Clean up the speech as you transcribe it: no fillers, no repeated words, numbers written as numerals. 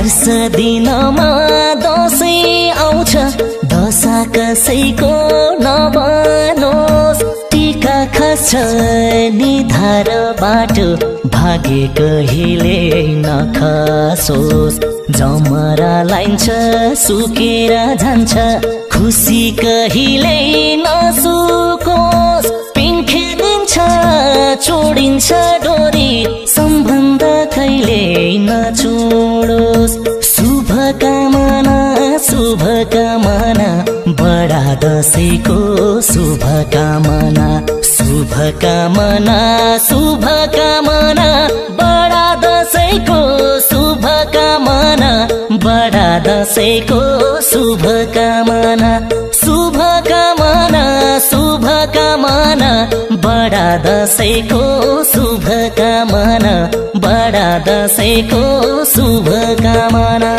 वर्ष दिनमा दसैँ आउँछ दशा कसैको नबनोस् टीका खस्छ निधार बाटो भाग्य कहिले नखसोस् जमरा लाइन्छ सुकेर जान्छ खुसी कहिले नसुकोस् पिङ्खे दिन्छ छोडिन्छ डोरी सम्बन्ध कहिले नछोडोस् शुभकामना शुभकामना बडा दशैँको शुभकामना शुभकामना शुभकामना बडा दशैँको शुभकामना बडा दशैँको शुभकामना शुभकामना शुभकामना बडा दशैँको शुभकामना बडा दशैँको शुभकामना।